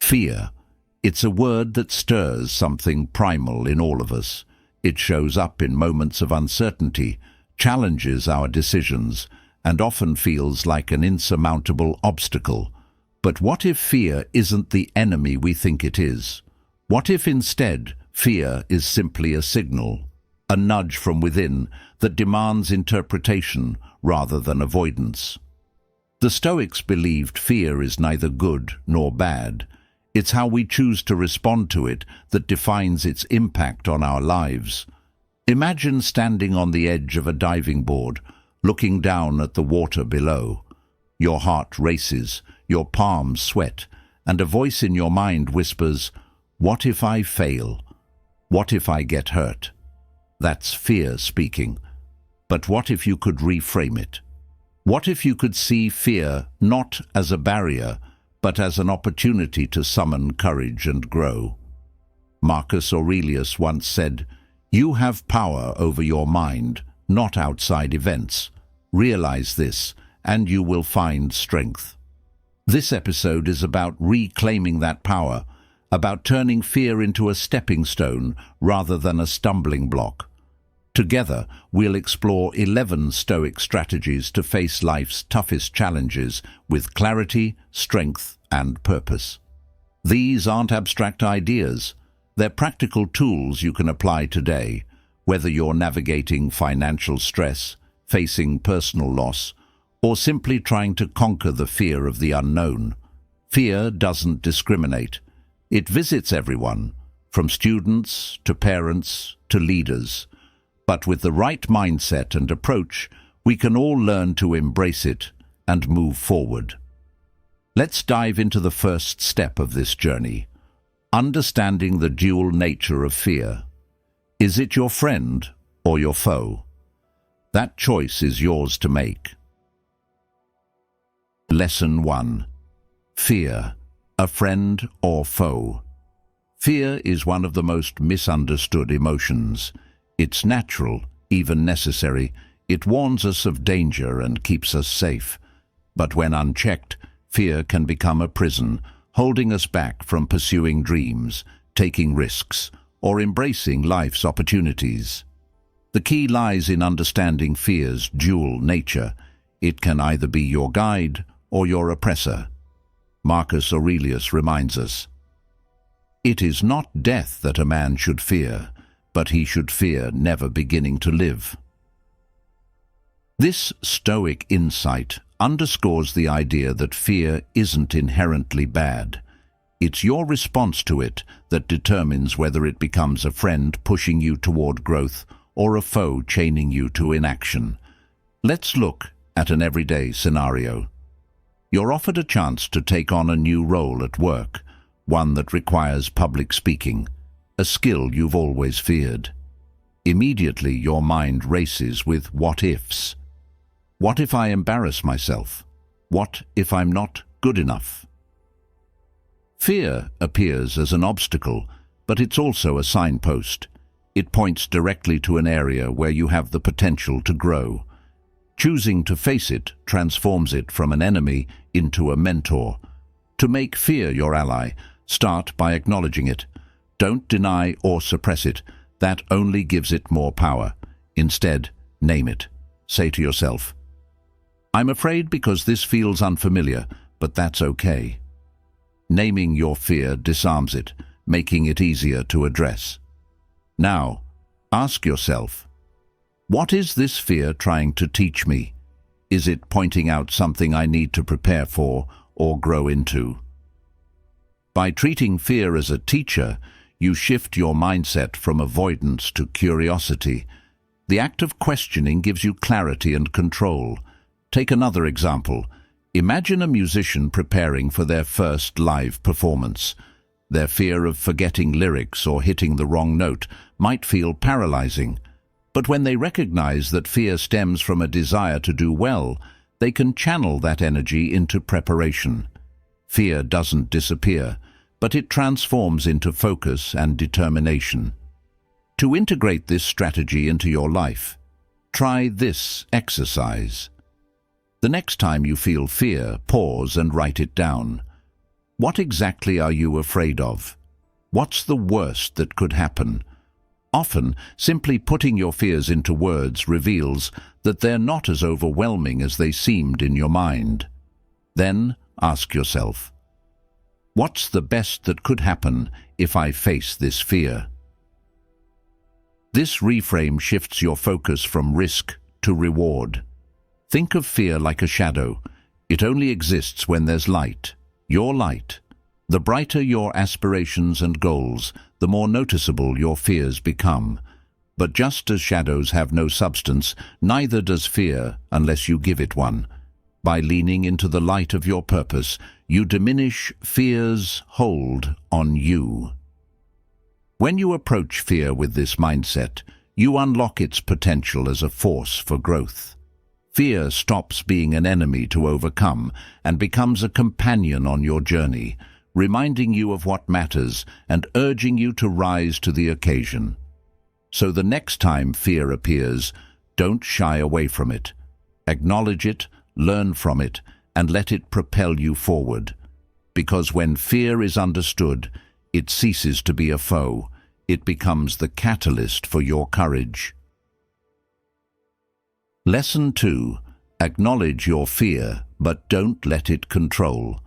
Fear. It's a word that stirs something primal in all of us. It shows up in moments of uncertainty, challenges our decisions, and often feels like an insurmountable obstacle. But what if fear isn't the enemy we think it is? What if instead fear is simply a signal, a nudge from within that demands interpretation rather than avoidance? The Stoics believed fear is neither good nor bad. It's how we choose to respond to it that defines its impact on our lives. Imagine standing on the edge of a diving board, looking down at the water below. Your heart races, your palms sweat, and a voice in your mind whispers, "What if I fail? What if I get hurt?" That's fear speaking. But what if you could reframe it? What if you could see fear not as a barrier, but as an opportunity to summon courage and grow? Marcus Aurelius once said, "You have power over your mind, not outside events. Realize this, and you will find strength." This episode is about reclaiming that power, about turning fear into a stepping stone rather than a stumbling block. Together, we'll explore 11 Stoic strategies to face life's toughest challenges with clarity, strength, and purpose. These aren't abstract ideas. They're practical tools you can apply today, whether you're navigating financial stress, facing personal loss, or simply trying to conquer the fear of the unknown. Fear doesn't discriminate. It visits everyone, from students to parents to leaders. But with the right mindset and approach, we can all learn to embrace it and move forward. Let's dive into the first step of this journey, understanding the dual nature of fear. Is it your friend or your foe? That choice is yours to make. Lesson 1. Fear, a friend or foe? Fear is one of the most misunderstood emotions. It's natural, even necessary. It warns us of danger and keeps us safe. But when unchecked, fear can become a prison, holding us back from pursuing dreams, taking risks, or embracing life's opportunities. The key lies in understanding fear's dual nature. It can either be your guide or your oppressor. Marcus Aurelius reminds us, "It is not death that a man should fear, but he should fear never beginning to live." This Stoic insight underscores the idea that fear isn't inherently bad. It's your response to it that determines whether it becomes a friend pushing you toward growth or a foe chaining you to inaction. Let's look at an everyday scenario. You're offered a chance to take on a new role at work, one that requires public speaking, a skill you've always feared. Immediately your mind races with what-ifs. What if I embarrass myself? What if I'm not good enough? Fear appears as an obstacle, but it's also a signpost. It points directly to an area where you have the potential to grow. Choosing to face it transforms it from an enemy into a mentor. To make fear your ally, start by acknowledging it. Don't deny or suppress it. That only gives it more power. Instead, name it. Say to yourself, "I'm afraid because this feels unfamiliar, but that's okay." Naming your fear disarms it, making it easier to address. Now, ask yourself, what is this fear trying to teach me? Is it pointing out something I need to prepare for or grow into? By treating fear as a teacher, you shift your mindset from avoidance to curiosity. The act of questioning gives you clarity and control. Take another example. Imagine a musician preparing for their first live performance. Their fear of forgetting lyrics or hitting the wrong note might feel paralyzing. But when they recognize that fear stems from a desire to do well, they can channel that energy into preparation. Fear doesn't disappear, but it transforms into focus and determination. To integrate this strategy into your life, try this exercise. The next time you feel fear, pause and write it down. What exactly are you afraid of? What's the worst that could happen? Often, simply putting your fears into words reveals that they're not as overwhelming as they seemed in your mind. Then, ask yourself, what's the best that could happen if I face this fear? This reframe shifts your focus from risk to reward. Think of fear like a shadow. It only exists when there's light. Your light. The brighter your aspirations and goals, the more noticeable your fears become. But just as shadows have no substance, neither does fear unless you give it one. By leaning into the light of your purpose, you diminish fear's hold on you. When you approach fear with this mindset, you unlock its potential as a force for growth. Fear stops being an enemy to overcome and becomes a companion on your journey, reminding you of what matters and urging you to rise to the occasion. So the next time fear appears, don't shy away from it. Acknowledge it, learn from it, and let it propel you forward. Because when fear is understood, it ceases to be a foe. It becomes the catalyst for your courage. Lesson 2. Acknowledge your fear, but don't let it control.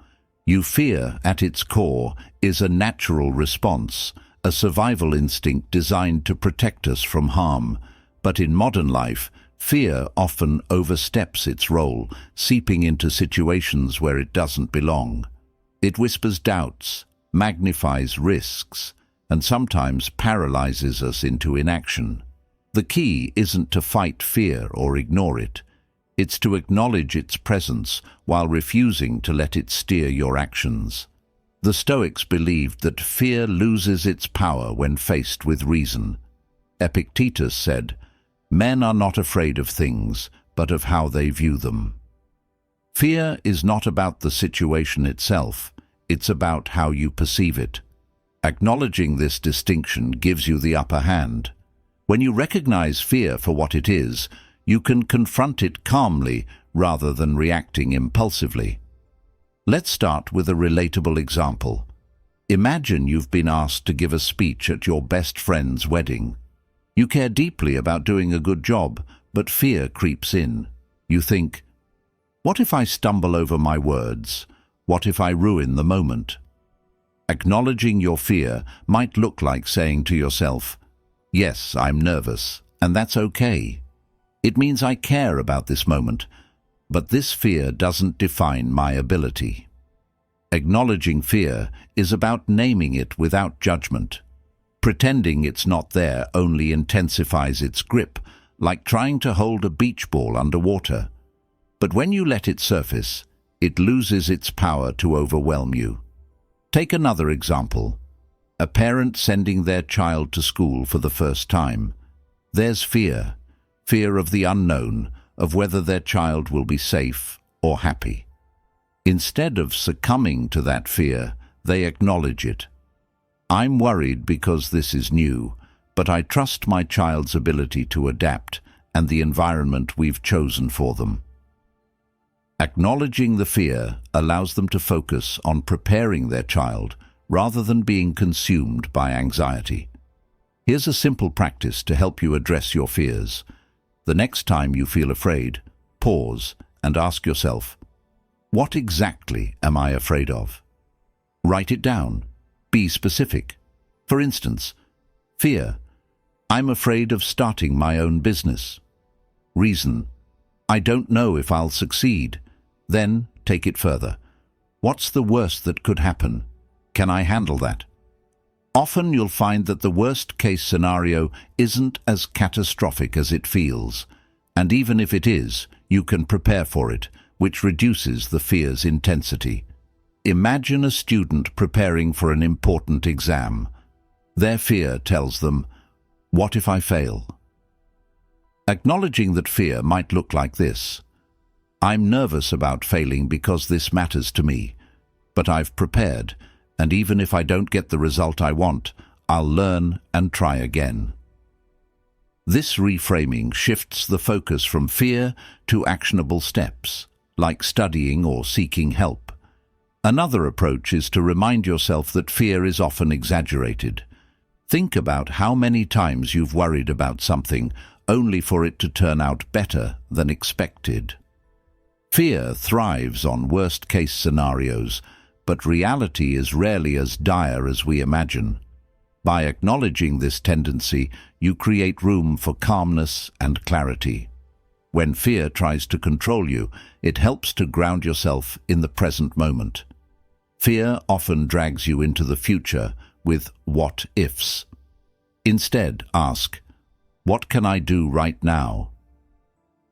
Fear, at its core, is a natural response, a survival instinct designed to protect us from harm. But in modern life, fear often oversteps its role, seeping into situations where it doesn't belong. It whispers doubts, magnifies risks, and sometimes paralyzes us into inaction. The key isn't to fight fear or ignore it. It's to acknowledge its presence while refusing to let it steer your actions. The Stoics believed that fear loses its power when faced with reason. Epictetus said, "Men are not afraid of things, but of how they view them." Fear is not about the situation itself, it's about how you perceive it. Acknowledging this distinction gives you the upper hand. When you recognize fear for what it is, you can confront it calmly rather than reacting impulsively. Let's start with a relatable example. Imagine you've been asked to give a speech at your best friend's wedding. You care deeply about doing a good job, but fear creeps in. You think, what if I stumble over my words? What if I ruin the moment? Acknowledging your fear might look like saying to yourself, "Yes, I'm nervous, and that's okay. It means I care about this moment, but this fear doesn't define my ability." Acknowledging fear is about naming it without judgment. Pretending it's not there only intensifies its grip, like trying to hold a beach ball underwater. But when you let it surface, it loses its power to overwhelm you. Take another example. A parent sending their child to school for the first time. There's fear. Fear of the unknown, of whether their child will be safe or happy. Instead of succumbing to that fear, they acknowledge it. I'm worried because this is new, but I trust my child's ability to adapt and the environment we've chosen for them. Acknowledging the fear allows them to focus on preparing their child rather than being consumed by anxiety. Here's a simple practice to help you address your fears. The next time you feel afraid, pause and ask yourself, what exactly am I afraid of? Write it down. Be specific. For instance, fear. I'm afraid of starting my own business. Reason. I don't know if I'll succeed. Then take it further. What's the worst that could happen? Can I handle that? Often you'll find that the worst-case scenario isn't as catastrophic as it feels, and even if it is, you can prepare for it, which reduces the fear's intensity. Imagine a student preparing for an important exam. Their fear tells them, "What if I fail?" Acknowledging that fear might look like this. I'm nervous about failing because this matters to me, but I've prepared, and even if I don't get the result I want, I'll learn and try again. This reframing shifts the focus from fear to actionable steps, like studying or seeking help. Another approach is to remind yourself that fear is often exaggerated. Think about how many times you've worried about something only for it to turn out better than expected. Fear thrives on worst-case scenarios, but reality is rarely as dire as we imagine. By acknowledging this tendency, you create room for calmness and clarity. When fear tries to control you, it helps to ground yourself in the present moment. Fear often drags you into the future with what-ifs. Instead, ask, what can I do right now?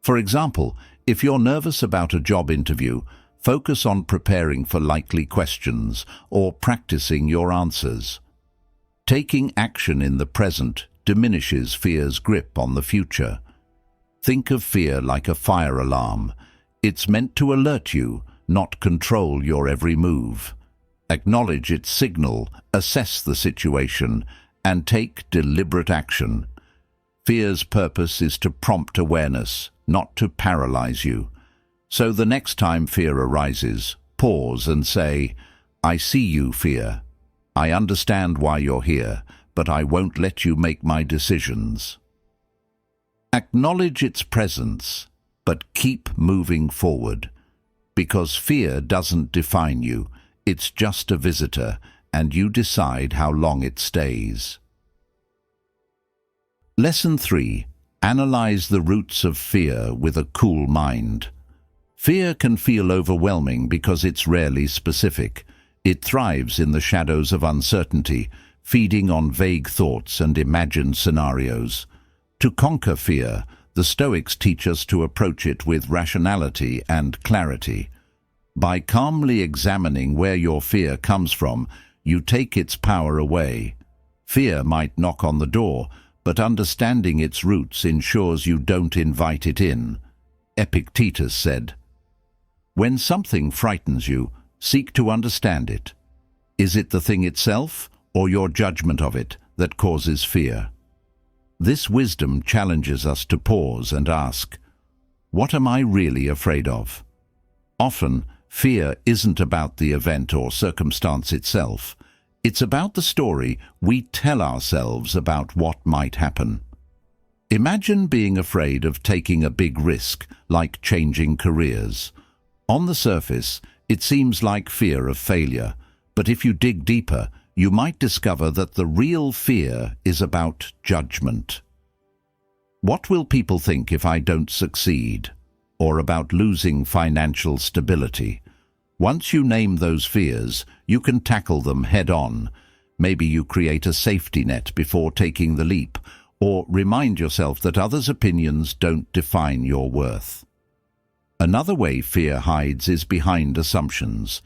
For example, if you're nervous about a job interview, focus on preparing for likely questions or practicing your answers. Taking action in the present diminishes fear's grip on the future. Think of fear like a fire alarm. It's meant to alert you, not control your every move. Acknowledge its signal, assess the situation, and take deliberate action. Fear's purpose is to prompt awareness, not to paralyze you. So the next time fear arises, pause and say, I see you, fear. I understand why you're here, but I won't let you make my decisions. Acknowledge its presence, but keep moving forward. Because fear doesn't define you, it's just a visitor, and you decide how long it stays. Lesson 3. Analyze the roots of fear with a cool mind. Fear can feel overwhelming because it's rarely specific. It thrives in the shadows of uncertainty, feeding on vague thoughts and imagined scenarios. To conquer fear, the Stoics teach us to approach it with rationality and clarity. By calmly examining where your fear comes from, you take its power away. Fear might knock on the door, but understanding its roots ensures you don't invite it in. Epictetus said, "When something frightens you, seek to understand it. Is it the thing itself, or your judgment of it, that causes fear?" This wisdom challenges us to pause and ask, what am I really afraid of? Often, fear isn't about the event or circumstance itself. It's about the story we tell ourselves about what might happen. Imagine being afraid of taking a big risk, like changing careers. On the surface, it seems like fear of failure, but if you dig deeper, you might discover that the real fear is about judgment. What will people think if I don't succeed? Or about losing financial stability? Once you name those fears, you can tackle them head-on. Maybe you create a safety net before taking the leap, or remind yourself that others' opinions don't define your worth. Another way fear hides is behind assumptions.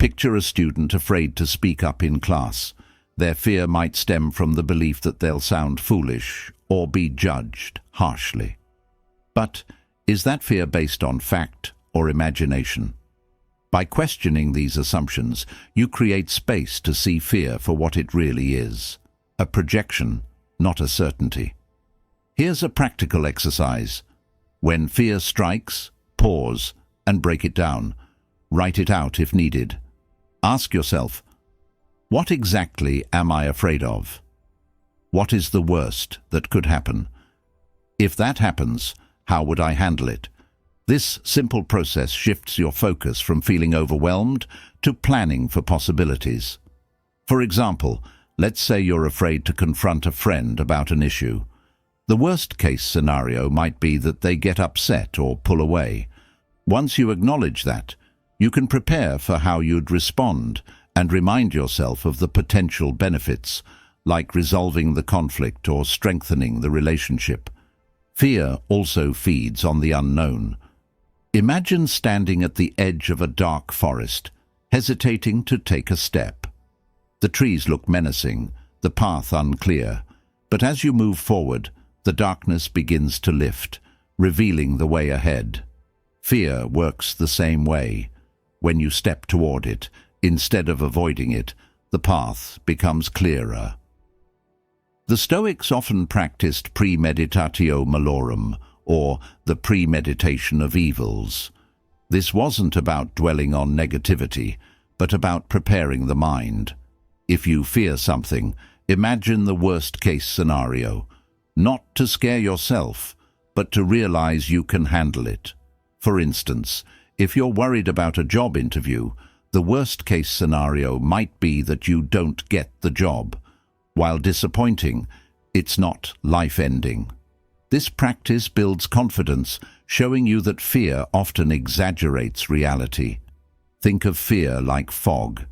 Picture a student afraid to speak up in class. Their fear might stem from the belief that they'll sound foolish or be judged harshly. But is that fear based on fact or imagination? By questioning these assumptions, you create space to see fear for what it really is, a projection, not a certainty. Here's a practical exercise. When fear strikes, pause and break it down. Write it out if needed. Ask yourself, what exactly am I afraid of? What is the worst that could happen? If that happens, how would I handle it? This simple process shifts your focus from feeling overwhelmed to planning for possibilities. For example, let's say you're afraid to confront a friend about an issue. The worst-case scenario might be that they get upset or pull away. Once you acknowledge that, you can prepare for how you'd respond and remind yourself of the potential benefits, like resolving the conflict or strengthening the relationship. Fear also feeds on the unknown. Imagine standing at the edge of a dark forest, hesitating to take a step. The trees look menacing, the path unclear, but as you move forward, the darkness begins to lift, revealing the way ahead. Fear works the same way. When you step toward it, instead of avoiding it, the path becomes clearer. The Stoics often practiced premeditatio malorum, or the premeditation of evils. This wasn't about dwelling on negativity, but about preparing the mind. If you fear something, imagine the worst-case scenario, not to scare yourself, but to realize you can handle it. For instance, if you're worried about a job interview, the worst-case scenario might be that you don't get the job. While disappointing, it's not life-ending. This practice builds confidence, showing you that fear often exaggerates reality. Think of fear like fog.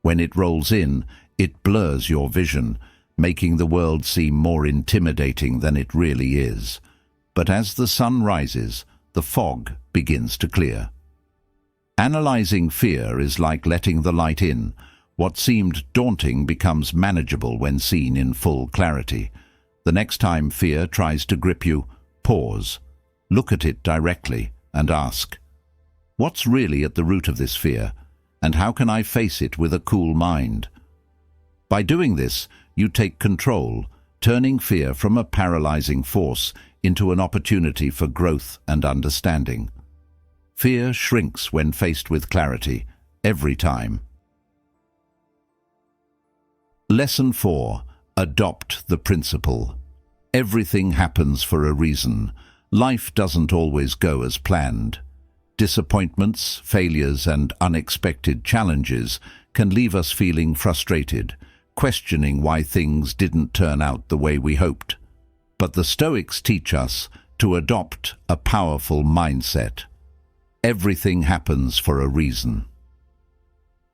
When it rolls in, it blurs your vision, making the world seem more intimidating than it really is. But as the sun rises, the fog begins to clear. Analyzing fear is like letting the light in. What seemed daunting becomes manageable when seen in full clarity. The next time fear tries to grip you, pause, look at it directly, and ask, what's really at the root of this fear, and how can I face it with a cool mind? By doing this, you take control, turning fear from a paralyzing force into an opportunity for growth and understanding. Fear shrinks when faced with clarity, every time. Lesson 4. Adopt the principle. Everything happens for a reason. Life doesn't always go as planned. Disappointments, failures, and unexpected challenges can leave us feeling frustrated, questioning why things didn't turn out the way we hoped. But the Stoics teach us to adopt a powerful mindset. Everything happens for a reason.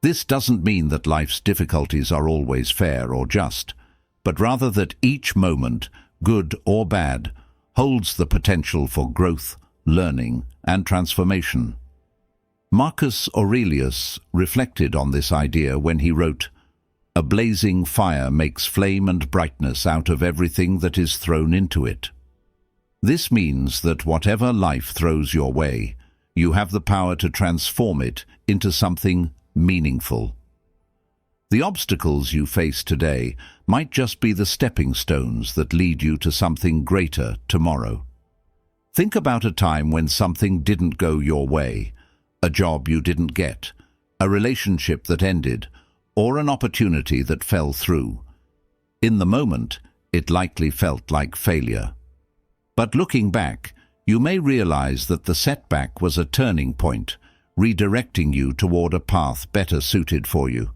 This doesn't mean that life's difficulties are always fair or just, but rather that each moment, good or bad, holds the potential for growth, learning, and transformation. Marcus Aurelius reflected on this idea when he wrote, "A blazing fire makes flame and brightness out of everything that is thrown into it." This means that whatever life throws your way, you have the power to transform it into something meaningful. The obstacles you face today might just be the stepping stones that lead you to something greater tomorrow. Think about a time when something didn't go your way, a job you didn't get, a relationship that ended, or an opportunity that fell through. In the moment, it likely felt like failure. But looking back, you may realize that the setback was a turning point, redirecting you toward a path better suited for you.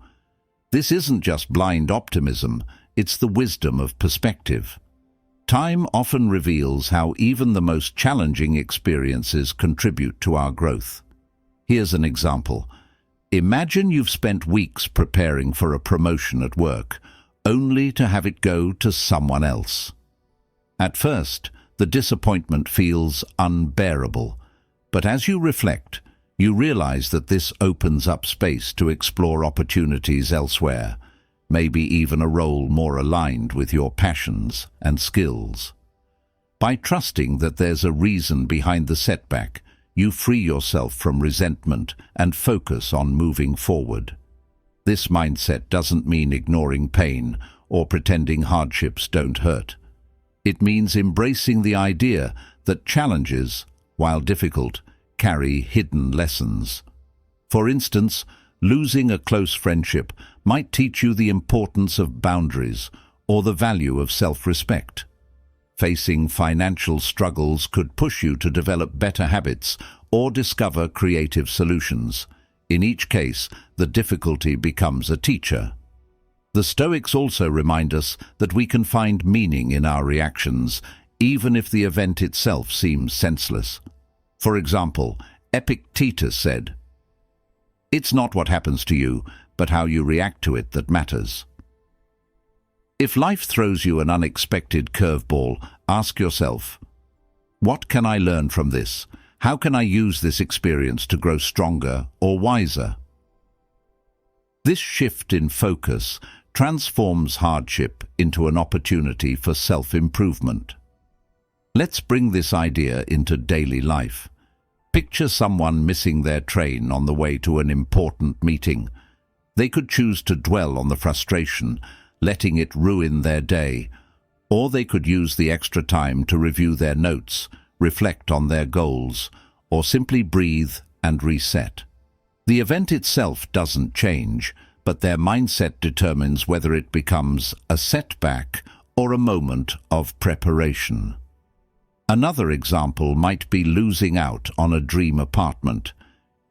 This isn't just blind optimism, it's the wisdom of perspective. Time often reveals how even the most challenging experiences contribute to our growth. Here's an example. Imagine you've spent weeks preparing for a promotion at work, only to have it go to someone else. At first, the disappointment feels unbearable, but as you reflect, you realize that this opens up space to explore opportunities elsewhere, maybe even a role more aligned with your passions and skills. By trusting that there's a reason behind the setback, you free yourself from resentment and focus on moving forward. This mindset doesn't mean ignoring pain or pretending hardships don't hurt. It means embracing the idea that challenges, while difficult, carry hidden lessons. For instance, losing a close friendship might teach you the importance of boundaries or the value of self-respect. Facing financial struggles could push you to develop better habits or discover creative solutions. In each case, the difficulty becomes a teacher. The Stoics also remind us that we can find meaning in our reactions, even if the event itself seems senseless. For example, Epictetus said, "It's not what happens to you, but how you react to it that matters." If life throws you an unexpected curveball, ask yourself, what can I learn from this? How can I use this experience to grow stronger or wiser? This shift in focus transforms hardship into an opportunity for self-improvement. Let's bring this idea into daily life. Picture someone missing their train on the way to an important meeting. They could choose to dwell on the frustration, letting it ruin their day, or they could use the extra time to review their notes, reflect on their goals, or simply breathe and reset. The event itself doesn't change, but their mindset determines whether it becomes a setback or a moment of preparation. Another example might be losing out on a dream apartment.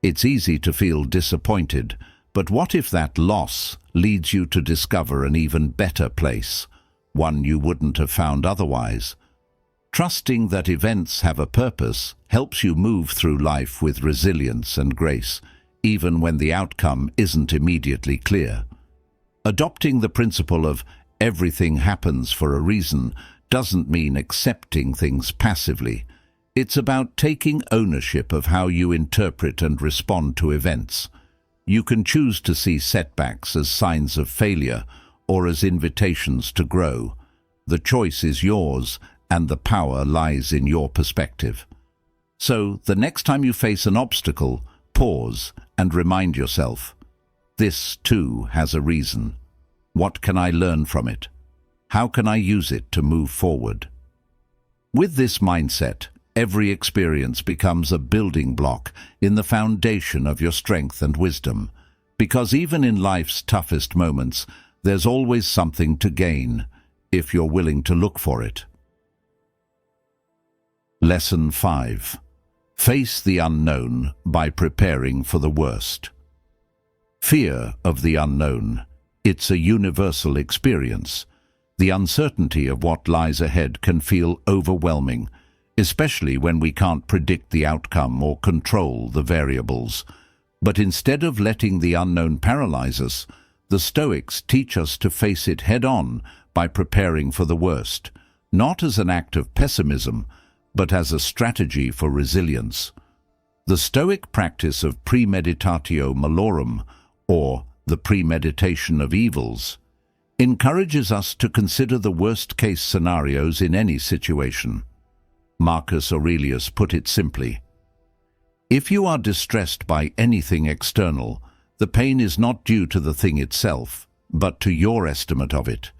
It's easy to feel disappointed, but what if that loss leads you to discover an even better place, one you wouldn't have found otherwise? Trusting that events have a purpose helps you move through life with resilience and grace, even when the outcome isn't immediately clear. Adopting the principle of everything happens for a reason doesn't mean accepting things passively. It's about taking ownership of how you interpret and respond to events. You can choose to see setbacks as signs of failure or as invitations to grow. The choice is yours, and the power lies in your perspective. So, the next time you face an obstacle, pause and remind yourself, this too has a reason. What can I learn from it? How can I use it to move forward? With this mindset, every experience becomes a building block in the foundation of your strength and wisdom, because even in life's toughest moments, there's always something to gain, if you're willing to look for it. Lesson 5. Face the unknown by preparing for the worst. Fear of the unknown. It's a universal experience. The uncertainty of what lies ahead can feel overwhelming, especially when we can't predict the outcome or control the variables. But instead of letting the unknown paralyze us, the Stoics teach us to face it head-on by preparing for the worst, not as an act of pessimism, but as a strategy for resilience. The Stoic practice of premeditatio malorum, or the premeditation of evils, encourages us to consider the worst-case scenarios in any situation. Marcus Aurelius put it simply, if you are distressed by anything external, the pain is not due to the thing itself, but to your estimate of it,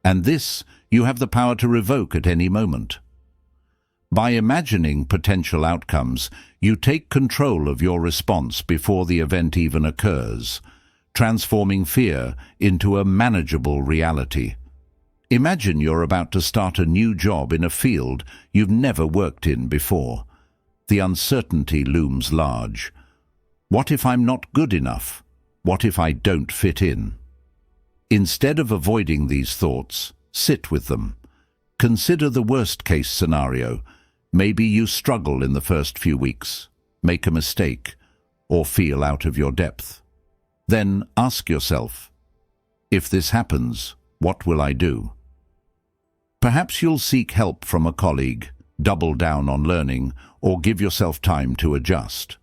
and this you have the power to revoke at any moment. By imagining potential outcomes, you take control of your response before the event even occurs, transforming fear into a manageable reality. Imagine you're about to start a new job in a field you've never worked in before. The uncertainty looms large. What if I'm not good enough? What if I don't fit in? Instead of avoiding these thoughts, sit with them. Consider the worst-case scenario. Maybe you struggle in the first few weeks, make a mistake, or feel out of your depth. Then ask yourself, if this happens, what will I do? Perhaps you'll seek help from a colleague, double down on learning, or give yourself time to adjust.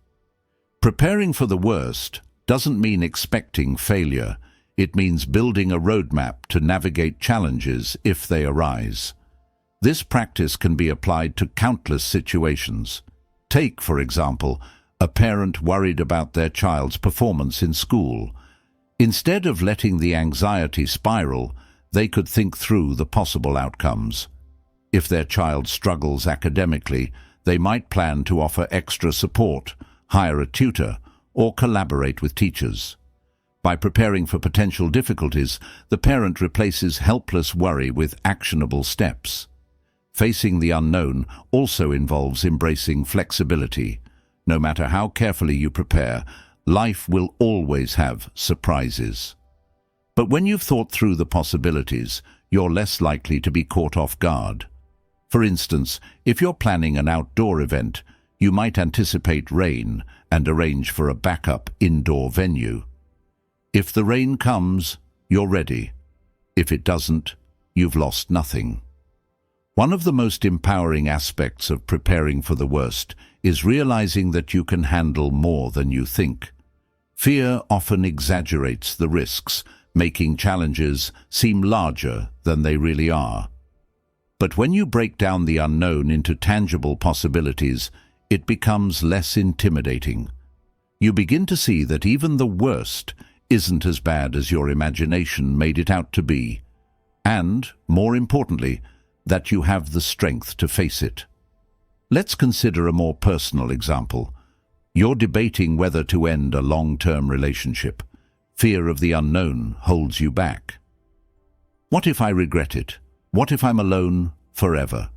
Preparing for the worst doesn't mean expecting failure. It means building a roadmap to navigate challenges if they arise. This practice can be applied to countless situations. Take, for example, a parent worried about their child's performance in school. Instead of letting the anxiety spiral, they could think through the possible outcomes. If their child struggles academically, they might plan to offer extra support, hire a tutor, or collaborate with teachers. By preparing for potential difficulties, the parent replaces helpless worry with actionable steps. Facing the unknown also involves embracing flexibility. No matter how carefully you prepare, life will always have surprises. But when you've thought through the possibilities, you're less likely to be caught off guard. For instance, if you're planning an outdoor event, you might anticipate rain and arrange for a backup indoor venue. If the rain comes, you're ready. If it doesn't, you've lost nothing. One of the most empowering aspects of preparing for the worst is realizing that you can handle more than you think. Fear often exaggerates the risks, making challenges seem larger than they really are. But when you break down the unknown into tangible possibilities, it becomes less intimidating. You begin to see that even the worst isn't as bad as your imagination made it out to be, and, more importantly, that you have the strength to face it. Let's consider a more personal example. You're debating whether to end a long-term relationship. Fear of the unknown holds you back. What if I regret it? What if I'm alone forever?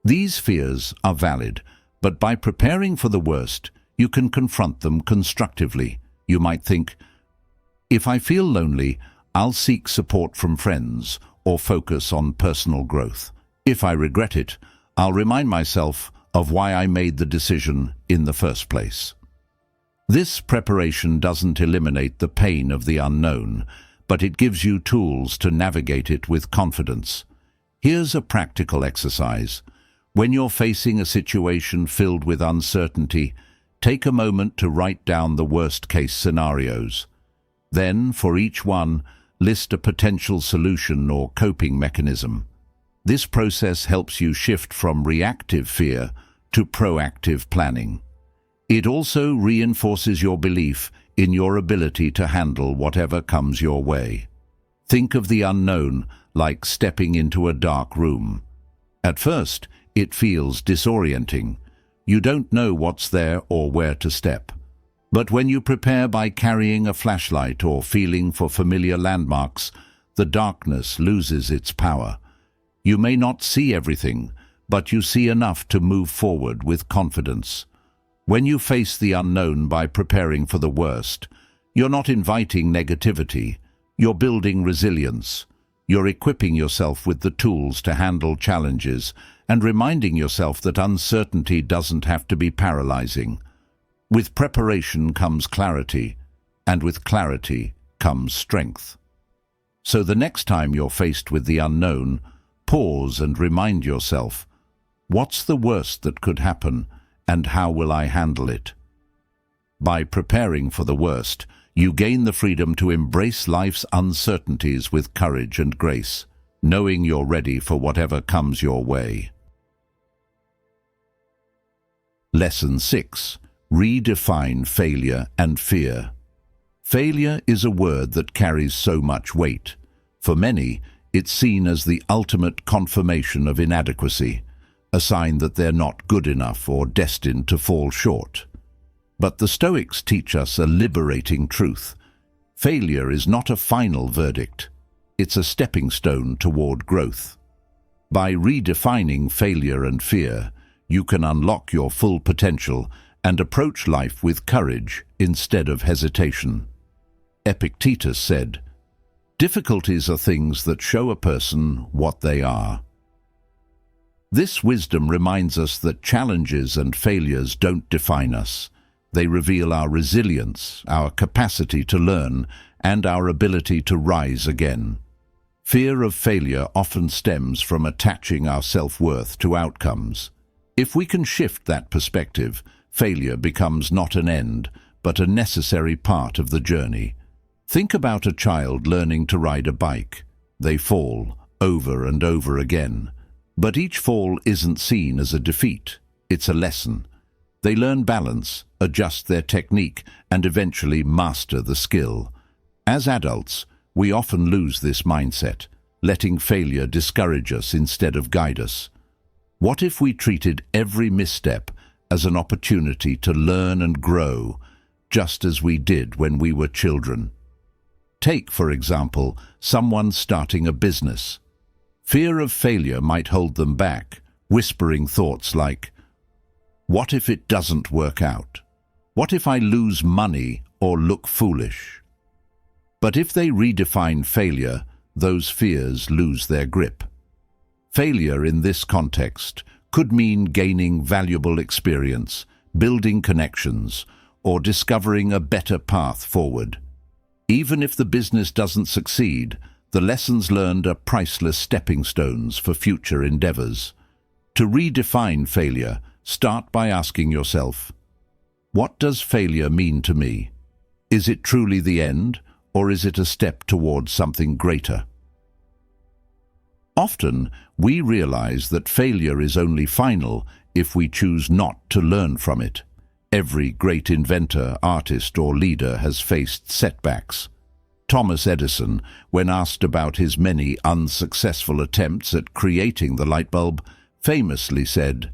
These fears are valid, but by preparing for the worst, you can confront them constructively. You might think, if I feel lonely, I'll seek support from friends or focus on personal growth. If I regret it, I'll remind myself of why I made the decision in the first place. This preparation doesn't eliminate the pain of the unknown, but it gives you tools to navigate it with confidence. Here's a practical exercise. When you're facing a situation filled with uncertainty, take a moment to write down the worst-case scenarios. Then, for each one, list a potential solution or coping mechanism. This process helps you shift from reactive fear to proactive planning. It also reinforces your belief in your ability to handle whatever comes your way. Think of the unknown like stepping into a dark room. At first, it feels disorienting. You don't know what's there or where to step. But when you prepare by carrying a flashlight or feeling for familiar landmarks, the darkness loses its power. You may not see everything, but you see enough to move forward with confidence. When you face the unknown by preparing for the worst, you're not inviting negativity, you're building resilience. You're equipping yourself with the tools to handle challenges and reminding yourself that uncertainty doesn't have to be paralyzing. With preparation comes clarity, and with clarity comes strength. So the next time you're faced with the unknown, pause and remind yourself, what's the worst that could happen, and how will I handle it? By preparing for the worst, you gain the freedom to embrace life's uncertainties with courage and grace, knowing you're ready for whatever comes your way. Lesson 6. Redefine failure and fear. Failure is a word that carries so much weight. For many, it's seen as the ultimate confirmation of inadequacy, a sign that they're not good enough or destined to fall short. But the Stoics teach us a liberating truth. Failure is not a final verdict. It's a stepping stone toward growth. By redefining failure and fear, you can unlock your full potential and approach life with courage instead of hesitation. Epictetus said, "Difficulties are things that show a person what they are." This wisdom reminds us that challenges and failures don't define us. They reveal our resilience, our capacity to learn, and our ability to rise again. Fear of failure often stems from attaching our self-worth to outcomes. If we can shift that perspective, failure becomes not an end, but a necessary part of the journey. Think about a child learning to ride a bike. They fall over and over again. But each fall isn't seen as a defeat. It's a lesson. They learn balance, adjust their technique, and eventually master the skill. As adults, we often lose this mindset, letting failure discourage us instead of guide us. What if we treated every misstep as an opportunity to learn and grow, just as we did when we were children? Take, for example, someone starting a business. Fear of failure might hold them back, whispering thoughts like, "What if it doesn't work out? What if I lose money or look foolish?" But if they redefine failure, those fears lose their grip. Failure in this context could mean gaining valuable experience, building connections, or discovering a better path forward. Even if the business doesn't succeed, the lessons learned are priceless stepping stones for future endeavors. To redefine failure, start by asking yourself, what does failure mean to me? Is it truly the end, or is it a step towards something greater? Often, we realize that failure is only final if we choose not to learn from it. Every great inventor, artist, or leader has faced setbacks. Thomas Edison, when asked about his many unsuccessful attempts at creating the light bulb, famously said,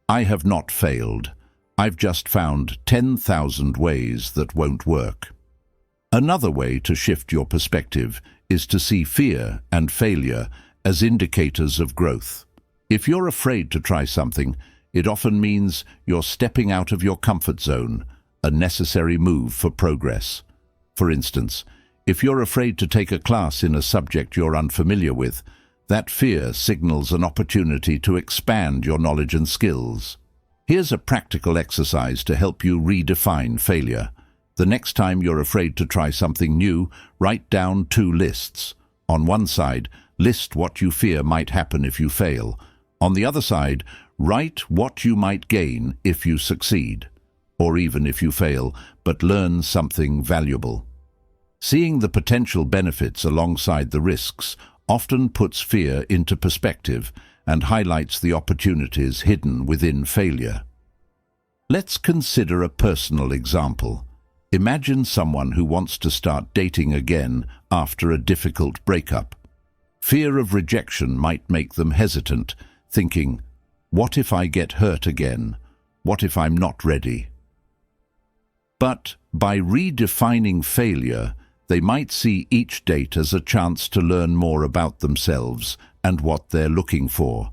"I have not failed. I've just found 10,000 ways that won't work. Another way to shift your perspective is to see fear and failure as indicators of growth. If you're afraid to try something, it often means you're stepping out of your comfort zone, a necessary move for progress. For instance, if you're afraid to take a class in a subject you're unfamiliar with, that fear signals an opportunity to expand your knowledge and skills. Here's a practical exercise to help you redefine failure. The next time you're afraid to try something new, write down 2 lists. On one side, list what you fear might happen if you fail. On the other side, write what you might gain if you succeed, or even if you fail, but learn something valuable. Seeing the potential benefits alongside the risks often puts fear into perspective and highlights the opportunities hidden within failure. Let's consider a personal example. Imagine someone who wants to start dating again after a difficult breakup. Fear of rejection might make them hesitant, thinking, "What if I get hurt again? What if I'm not ready?" But by redefining failure, they might see each date as a chance to learn more about themselves and what they're looking for.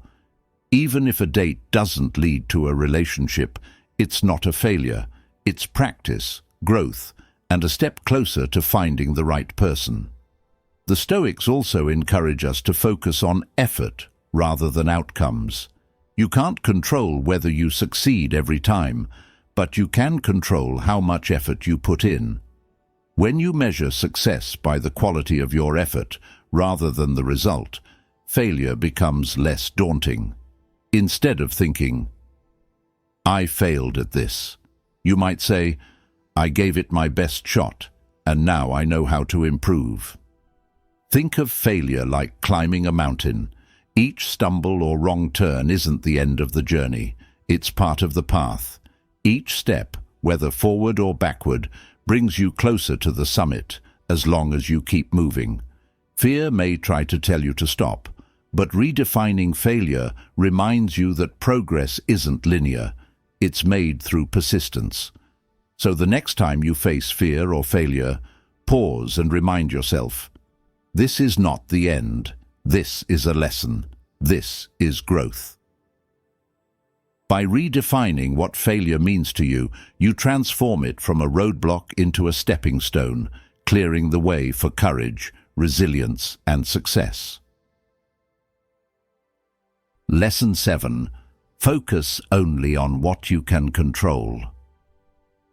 Even if a date doesn't lead to a relationship, it's not a failure. It's practice, growth, and a step closer to finding the right person. The Stoics also encourage us to focus on effort rather than outcomes. You can't control whether you succeed every time, but you can control how much effort you put in. When you measure success by the quality of your effort rather than the result, failure becomes less daunting. Instead of thinking, "I failed at this," you might say, "I gave it my best shot, and now I know how to improve." Think of failure like climbing a mountain. Each stumble or wrong turn isn't the end of the journey. It's part of the path. Each step, whether forward or backward, brings you closer to the summit, as long as you keep moving. Fear may try to tell you to stop, but redefining failure reminds you that progress isn't linear. It's made through persistence. So the next time you face fear or failure, pause and remind yourself, this is not the end. This is a lesson. This is growth. By redefining what failure means to you, you transform it from a roadblock into a stepping stone, clearing the way for courage, resilience, and success. Lesson 7. Focus only on what you can control.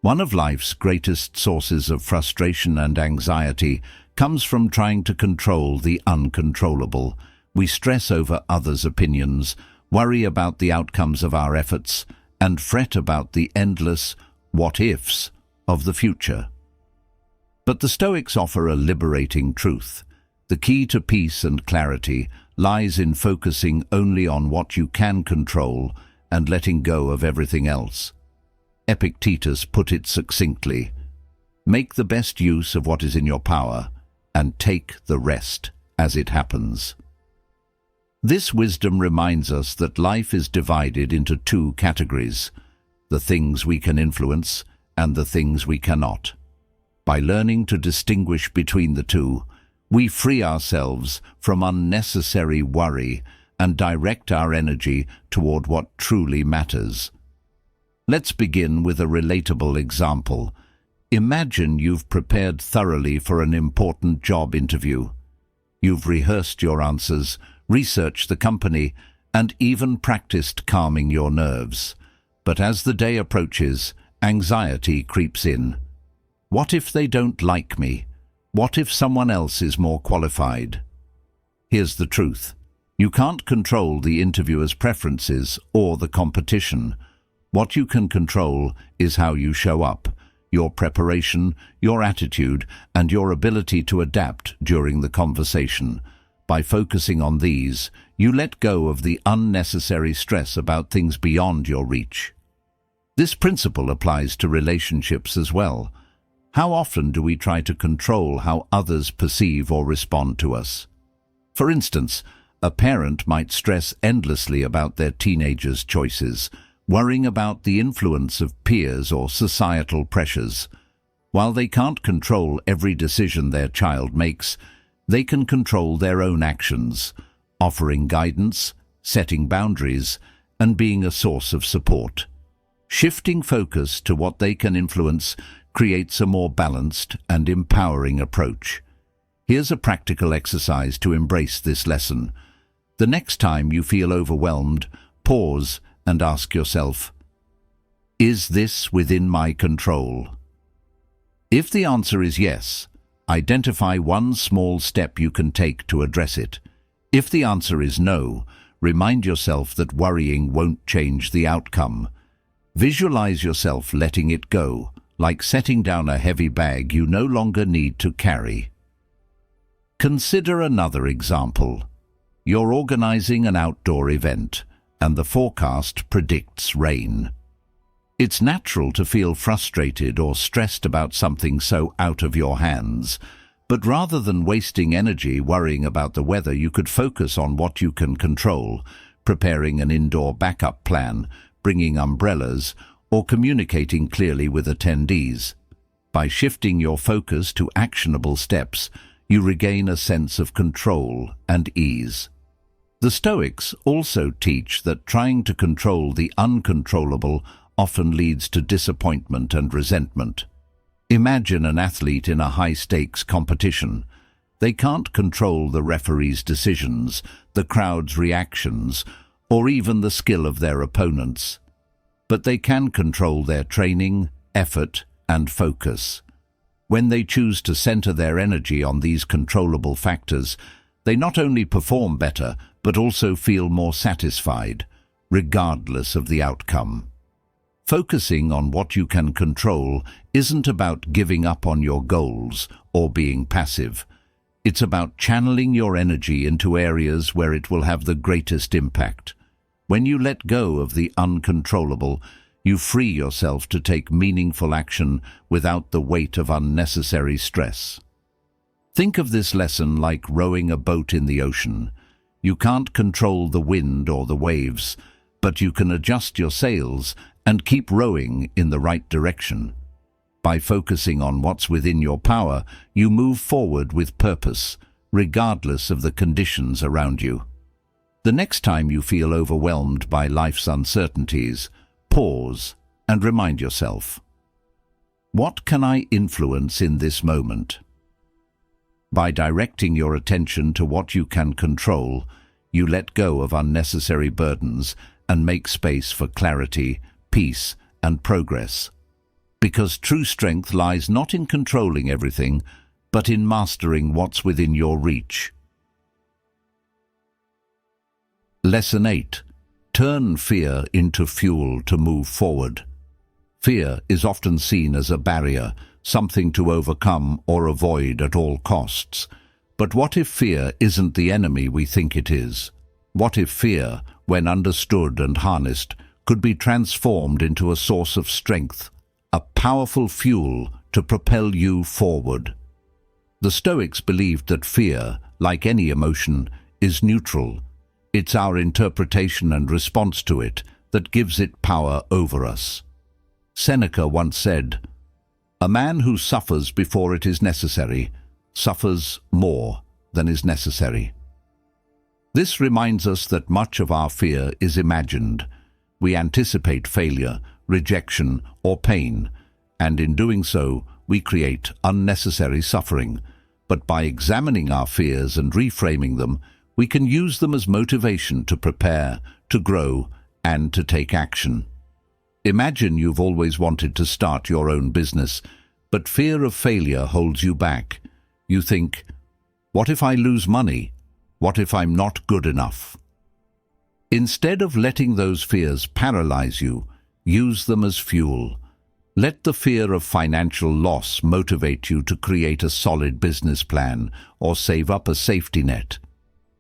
One of life's greatest sources of frustration and anxiety comes from trying to control the uncontrollable. We stress over others' opinions, worry about the outcomes of our efforts, and fret about the endless what-ifs of the future. But the Stoics offer a liberating truth. The key to peace and clarity lies in focusing only on what you can control and letting go of everything else. Epictetus put it succinctly, "Make the best use of what is in your power, and take the rest as it happens." This wisdom reminds us that life is divided into 2 categories, the things we can influence and the things we cannot. By learning to distinguish between the 2, we free ourselves from unnecessary worry and direct our energy toward what truly matters. Let's begin with a relatable example. Imagine you've prepared thoroughly for an important job interview. You've rehearsed your answers, researched the company, and even practiced calming your nerves. But as the day approaches, anxiety creeps in. What if they don't like me? What if someone else is more qualified? Here's the truth. You can't control the interviewer's preferences or the competition. What you can control is how you show up, your preparation, your attitude, and your ability to adapt during the conversation. By focusing on these, you let go of the unnecessary stress about things beyond your reach. This principle applies to relationships as well. How often do we try to control how others perceive or respond to us? For instance, a parent might stress endlessly about their teenager's choices, worrying about the influence of peers or societal pressures. While they can't control every decision their child makes, they can control their own actions, offering guidance, setting boundaries, and being a source of support. Shifting focus to what they can influence creates a more balanced and empowering approach. Here's a practical exercise to embrace this lesson. The next time you feel overwhelmed, pause and ask yourself, "Is this within my control?" If the answer is yes, identify one small step you can take to address it. If the answer is no, remind yourself that worrying won't change the outcome. Visualize yourself letting it go, like setting down a heavy bag you no longer need to carry. Consider another example. You're organizing an outdoor event, and the forecast predicts rain. It's natural to feel frustrated or stressed about something so out of your hands, but rather than wasting energy worrying about the weather, you could focus on what you can control, preparing an indoor backup plan, bringing umbrellas, or communicating clearly with attendees. By shifting your focus to actionable steps, you regain a sense of control and ease. The Stoics also teach that trying to control the uncontrollable often leads to disappointment and resentment. Imagine an athlete in a high-stakes competition. They can't control the referee's decisions, the crowd's reactions, or even the skill of their opponents. But they can control their training, effort, and focus. When they choose to center their energy on these controllable factors, they not only perform better, but also feel more satisfied, regardless of the outcome. Focusing on what you can control isn't about giving up on your goals or being passive. It's about channeling your energy into areas where it will have the greatest impact. When you let go of the uncontrollable, you free yourself to take meaningful action without the weight of unnecessary stress. Think of this lesson like rowing a boat in the ocean. You can't control the wind or the waves, but you can adjust your sails and keep rowing in the right direction. By focusing on what's within your power, you move forward with purpose, regardless of the conditions around you. The next time you feel overwhelmed by life's uncertainties, pause and remind yourself, what can I influence in this moment? By directing your attention to what you can control, you let go of unnecessary burdens and make space for clarity, peace, and progress. Because true strength lies not in controlling everything, but in mastering what's within your reach. Lesson 8. Turn fear into fuel to move forward. Fear is often seen as a barrier, something to overcome or avoid at all costs. But what if fear isn't the enemy we think it is? What if fear, when understood and harnessed, could be transformed into a source of strength, a powerful fuel to propel you forward? The Stoics believed that fear, like any emotion, is neutral. It's our interpretation and response to it that gives it power over us. Seneca once said, "A man who suffers before it is necessary suffers more than is necessary." This reminds us that much of our fear is imagined. We anticipate failure, rejection, or pain, and in doing so, we create unnecessary suffering. But by examining our fears and reframing them, we can use them as motivation to prepare, to grow, and to take action. Imagine you've always wanted to start your own business, but fear of failure holds you back. You think, what if I lose money? What if I'm not good enough? Instead of letting those fears paralyze you, use them as fuel. Let the fear of financial loss motivate you to create a solid business plan or save up a safety net.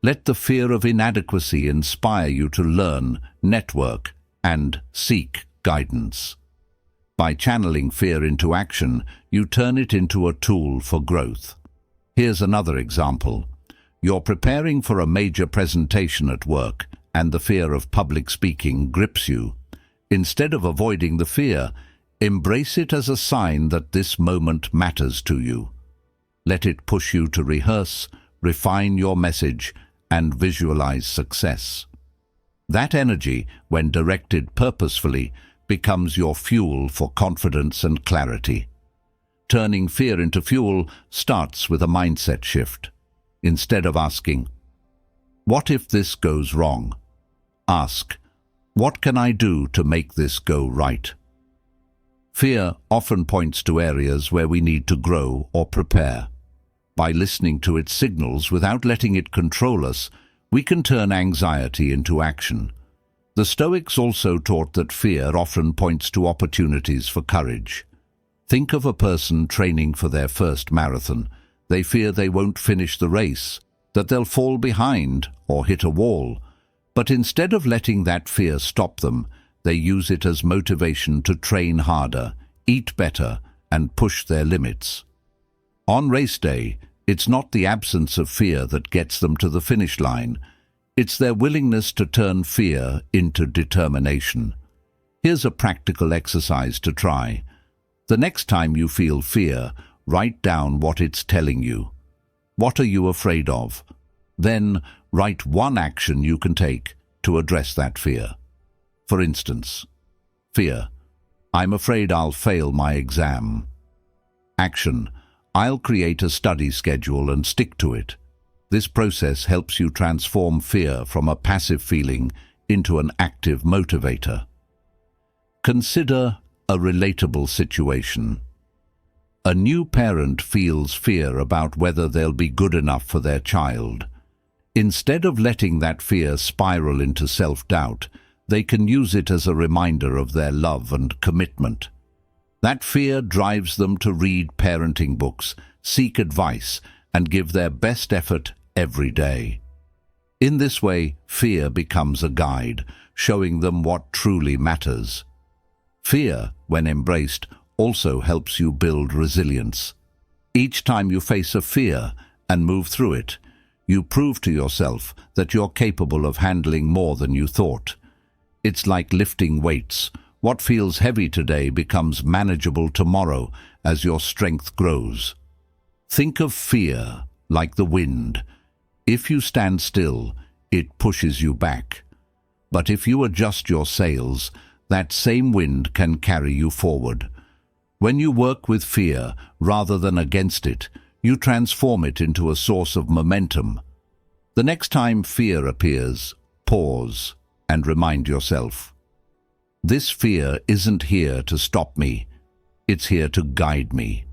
Let the fear of inadequacy inspire you to learn, network, and seek guidance. By channeling fear into action, you turn it into a tool for growth. Here's another example. You're preparing for a major presentation at work, and the fear of public speaking grips you. Instead of avoiding the fear, embrace it as a sign that this moment matters to you. Let it push you to rehearse, refine your message, and visualize success. That energy, when directed purposefully, becomes your fuel for confidence and clarity. Turning fear into fuel starts with a mindset shift. Instead of asking, "What if this goes wrong?" ask, "What can I do to make this go right?" Fear often points to areas where we need to grow or prepare. By listening to its signals without letting it control us, we can turn anxiety into action. The Stoics also taught that fear often points to opportunities for courage. Think of a person training for their first marathon. They fear they won't finish the race, that they'll fall behind or hit a wall. But instead of letting that fear stop them, they use it as motivation to train harder, eat better, and push their limits. On race day, it's not the absence of fear that gets them to the finish line. It's their willingness to turn fear into determination. Here's a practical exercise to try. The next time you feel fear, write down what it's telling you. What are you afraid of? Then write one action you can take to address that fear. For instance, fear: I'm afraid I'll fail my exam. Action: I'll create a study schedule and stick to it. This process helps you transform fear from a passive feeling into an active motivator. Consider a relatable situation. A new parent feels fear about whether they'll be good enough for their child. Instead of letting that fear spiral into self-doubt, they can use it as a reminder of their love and commitment. That fear drives them to read parenting books, seek advice, and give their best effort every day. In this way, fear becomes a guide, showing them what truly matters. Fear, when embraced, also helps you build resilience. Each time you face a fear and move through it, you prove to yourself that you're capable of handling more than you thought. It's like lifting weights. What feels heavy today becomes manageable tomorrow as your strength grows. Think of fear like the wind. If you stand still, it pushes you back. But if you adjust your sails, that same wind can carry you forward. When you work with fear rather than against it, you transform it into a source of momentum. The next time fear appears, pause and remind yourself, this fear isn't here to stop me, it's here to guide me.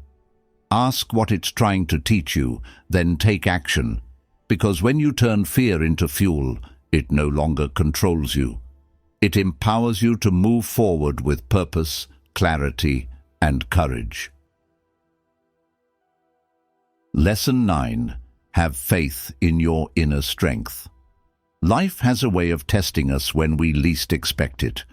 Ask what it's trying to teach you, then take action, because when you turn fear into fuel, it no longer controls you. It empowers you to move forward with purpose, clarity, and courage. Lesson 9. Have faith in your inner strength. Life has a way of testing us when we least expect it.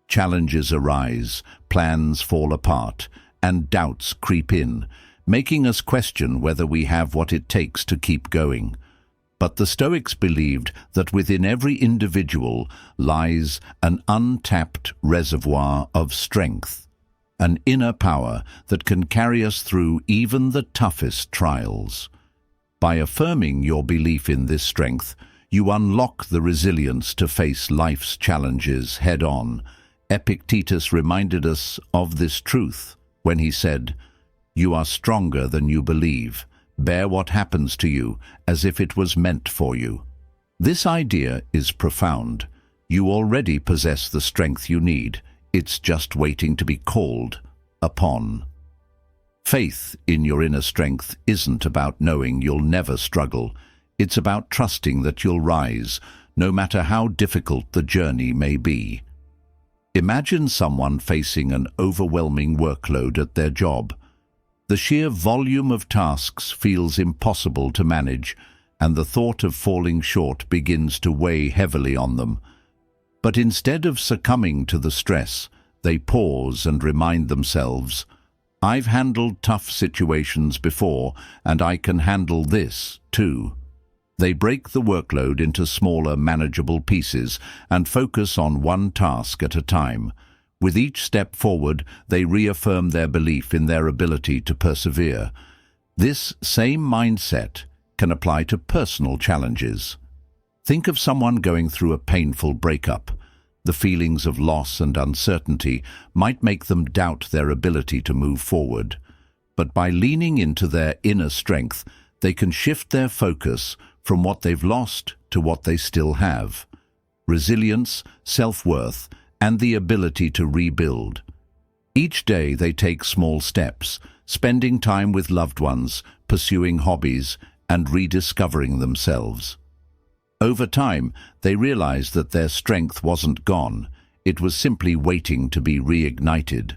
Challenges arise, plans fall apart, and doubts creep in, making us question whether we have what it takes to keep going. But the Stoics believed that within every individual lies an untapped reservoir of strength, an inner power that can carry us through even the toughest trials. By affirming your belief in this strength, you unlock the resilience to face life's challenges head-on. Epictetus reminded us of this truth when he said, "You are stronger than you believe. Bear what happens to you as if it was meant for you." This idea is profound. You already possess the strength you need. It's just waiting to be called upon. Faith in your inner strength isn't about knowing you'll never struggle. It's about trusting that you'll rise, no matter how difficult the journey may be. Imagine someone facing an overwhelming workload at their job. The sheer volume of tasks feels impossible to manage, and the thought of falling short begins to weigh heavily on them. But instead of succumbing to the stress, they pause and remind themselves, "I've handled tough situations before, and I can handle this too." They break the workload into smaller, manageable pieces and focus on one task at a time. With each step forward, they reaffirm their belief in their ability to persevere. This same mindset can apply to personal challenges. Think of someone going through a painful breakup. The feelings of loss and uncertainty might make them doubt their ability to move forward. But by leaning into their inner strength, they can shift their focus from what they've lost to what they still have: resilience, self-worth, and the ability to rebuild. Each day they take small steps, spending time with loved ones, pursuing hobbies, and rediscovering themselves. Over time, they realize that their strength wasn't gone. It was simply waiting to be reignited.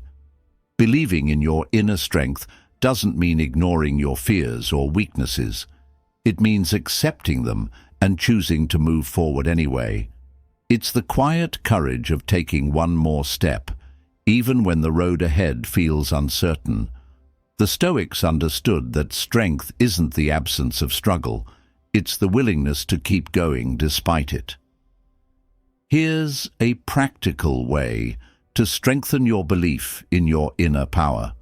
Believing in your inner strength doesn't mean ignoring your fears or weaknesses. It means accepting them and choosing to move forward anyway. It's the quiet courage of taking one more step, even when the road ahead feels uncertain. The Stoics understood that strength isn't the absence of struggle. It's the willingness to keep going despite it. Here's a practical way to strengthen your belief in your inner power.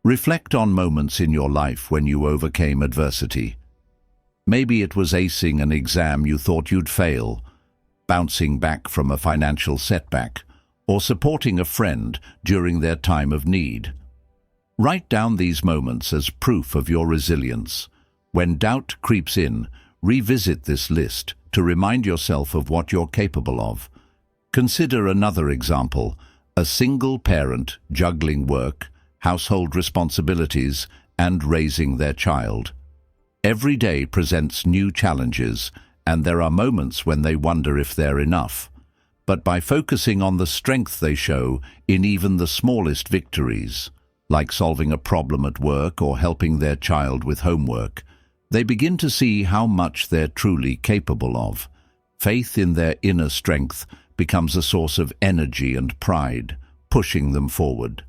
Reflect on moments in your life when you overcame adversity. Maybe it was acing an exam you thought you'd fail, bouncing back from a financial setback, or supporting a friend during their time of need. Write down these moments as proof of your resilience. When doubt creeps in, revisit this list to remind yourself of what you're capable of. Consider another example: a single parent juggling work, household responsibilities, and raising their child. Every day presents new challenges, and there are moments when they wonder if they're enough. But by focusing on the strength they show in even the smallest victories, like solving a problem at work or helping their child with homework, they begin to see how much they're truly capable of. Faith in their inner strength becomes a source of energy and pride, pushing them forward.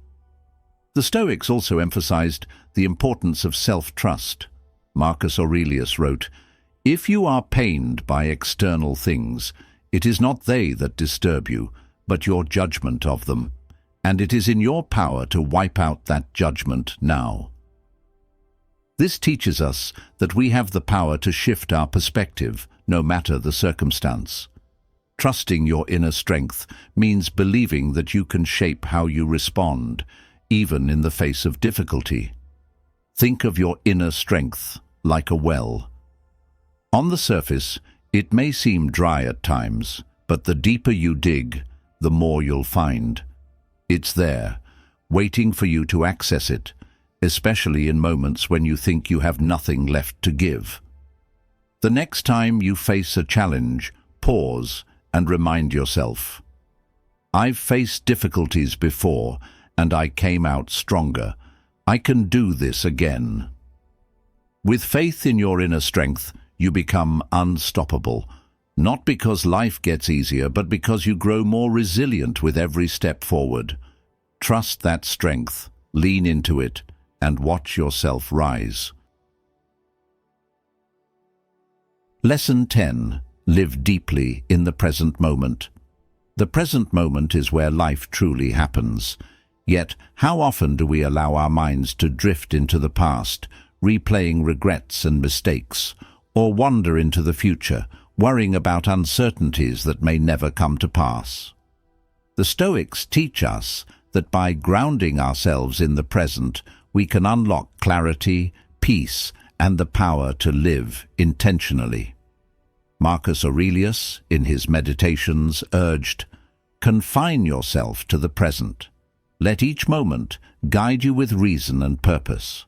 The Stoics also emphasized the importance of self-trust. Marcus Aurelius wrote, "If you are pained by external things, it is not they that disturb you, but your judgment of them, and it is in your power to wipe out that judgment now." This teaches us that we have the power to shift our perspective, no matter the circumstance. Trusting your inner strength means believing that you can shape how you respond, even in the face of difficulty. Think of your inner strength like a well. On the surface, it may seem dry at times, but the deeper you dig, the more you'll find. It's there, waiting for you to access it, especially in moments when you think you have nothing left to give. The next time you face a challenge, pause and remind yourself, "I've faced difficulties before, and I came out stronger. I can do this again." With faith in your inner strength, you become unstoppable, not because life gets easier, but because you grow more resilient with every step forward. Trust that strength, lean into it, and watch yourself rise. Lesson 10. Live deeply in the present moment. The present moment is where life truly happens. Yet, how often do we allow our minds to drift into the past, replaying regrets and mistakes, or wander into the future, worrying about uncertainties that may never come to pass? The Stoics teach us that by grounding ourselves in the present, we can unlock clarity, peace, and the power to live intentionally. Marcus Aurelius, in his Meditations, urged, "Confine yourself to the present. Let each moment guide you with reason and purpose."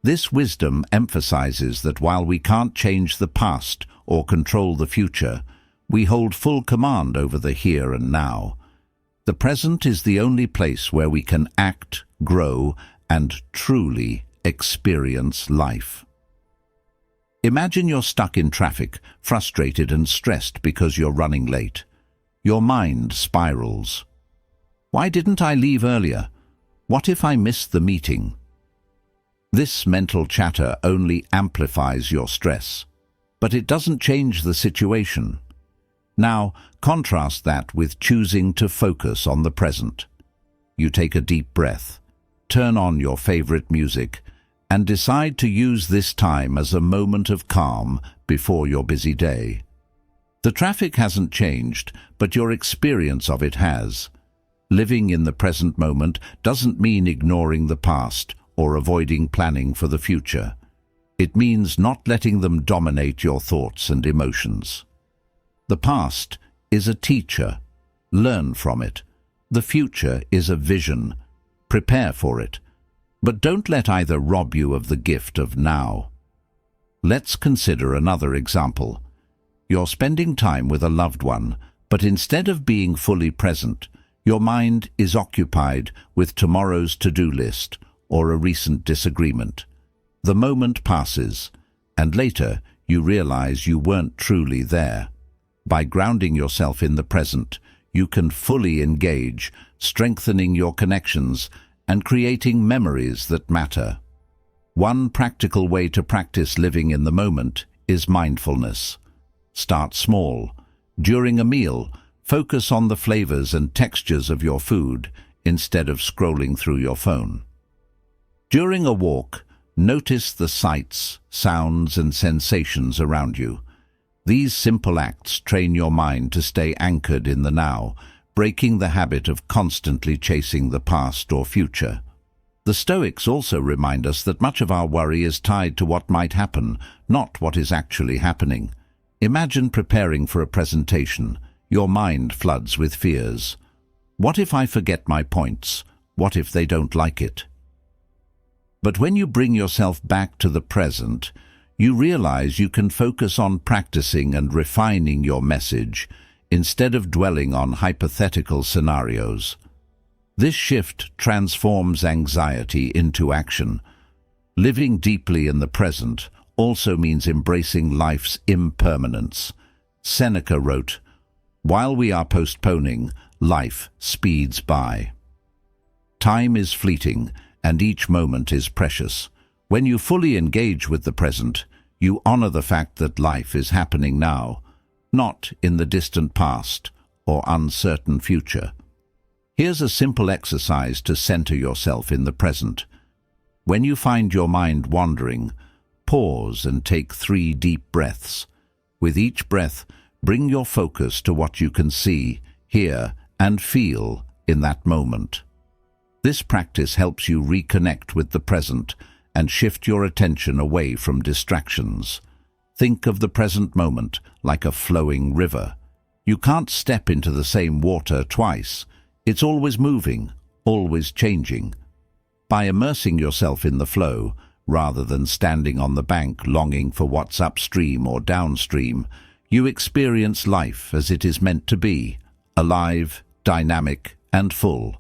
This wisdom emphasizes that while we can't change the past or control the future, we hold full command over the here and now. The present is the only place where we can act, grow, and truly experience life. Imagine you're stuck in traffic, frustrated and stressed because you're running late. Your mind spirals. Why didn't I leave earlier? What if I missed the meeting? This mental chatter only amplifies your stress, but it doesn't change the situation. Now, contrast that with choosing to focus on the present. You take a deep breath, turn on your favorite music, and decide to use this time as a moment of calm before your busy day. The traffic hasn't changed, but your experience of it has. Living in the present moment doesn't mean ignoring the past or avoiding planning for the future. It means not letting them dominate your thoughts and emotions. The past is a teacher. Learn from it. The future is a vision. Prepare for it. But don't let either rob you of the gift of now. Let's consider another example. You're spending time with a loved one, but instead of being fully present, your mind is occupied with tomorrow's to-do list or a recent disagreement. The moment passes, and later you realize you weren't truly there. By grounding yourself in the present, you can fully engage, strengthening your connections and creating memories that matter. One practical way to practice living in the moment is mindfulness. Start small. During a meal, focus on the flavors and textures of your food instead of scrolling through your phone. During a walk, notice the sights, sounds, and sensations around you. These simple acts train your mind to stay anchored in the now, breaking the habit of constantly chasing the past or future. The Stoics also remind us that much of our worry is tied to what might happen, not what is actually happening. Imagine preparing for a presentation. Your mind floods with fears. What if I forget my points? What if they don't like it? But when you bring yourself back to the present, you realize you can focus on practicing and refining your message instead of dwelling on hypothetical scenarios. This shift transforms anxiety into action. Living deeply in the present also means embracing life's impermanence. Seneca wrote, "While we are postponing, life speeds by." Time is fleeting, and each moment is precious. When you fully engage with the present, you honor the fact that life is happening now, not in the distant past or uncertain future. Here's a simple exercise to center yourself in the present. When you find your mind wandering, pause and take 3 deep breaths. With each breath, bring your focus to what you can see, hear, and feel in that moment. This practice helps you reconnect with the present and shift your attention away from distractions. Think of the present moment like a flowing river. You can't step into the same water twice. It's always moving, always changing. By immersing yourself in the flow, rather than standing on the bank longing for what's upstream or downstream, you experience life as it is meant to be, alive, dynamic, and full.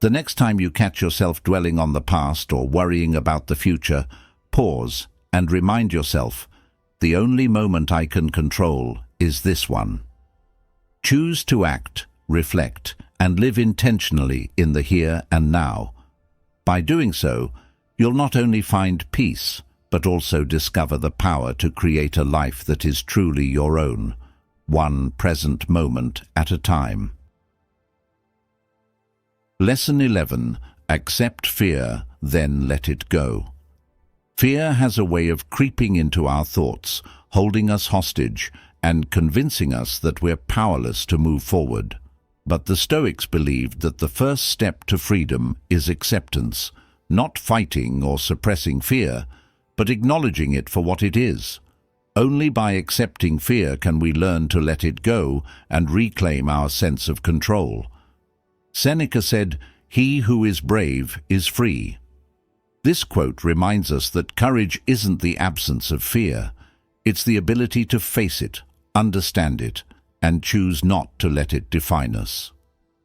The next time you catch yourself dwelling on the past or worrying about the future, pause and remind yourself, the only moment I can control is this one. Choose to act, reflect, and live intentionally in the here and now. By doing so, you'll not only find peace, but also discover the power to create a life that is truly your own, one present moment at a time. Lesson 11. Accept fear, then let it go. Fear has a way of creeping into our thoughts, holding us hostage, and convincing us that we're powerless to move forward. But the Stoics believed that the first step to freedom is acceptance, not fighting or suppressing fear, but acknowledging it for what it is. Only by accepting fear can we learn to let it go and reclaim our sense of control. Seneca said, "He who is brave is free." This quote reminds us that courage isn't the absence of fear. It's the ability to face it, understand it, and choose not to let it define us.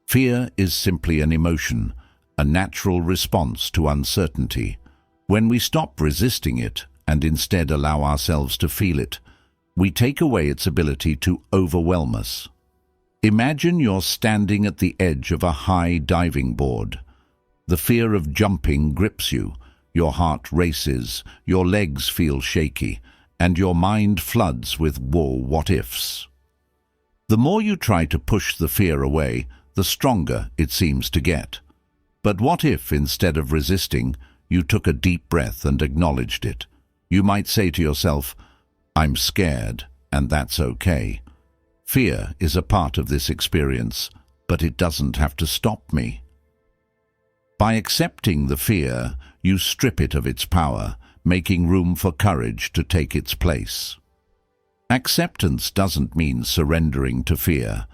Fear is simply an emotion, a natural response to uncertainty. When we stop resisting it and instead allow ourselves to feel it, we take away its ability to overwhelm us. Imagine you're standing at the edge of a high diving board. The fear of jumping grips you, your heart races, your legs feel shaky, and your mind floods with what ifs. The more you try to push the fear away, the stronger it seems to get. But what if, instead of resisting, you took a deep breath and acknowledged it? You might say to yourself, "I'm scared, and that's okay. Fear is a part of this experience, but it doesn't have to stop me." By accepting the fear, you strip it of its power, making room for courage to take its place. Acceptance doesn't mean surrendering to fear.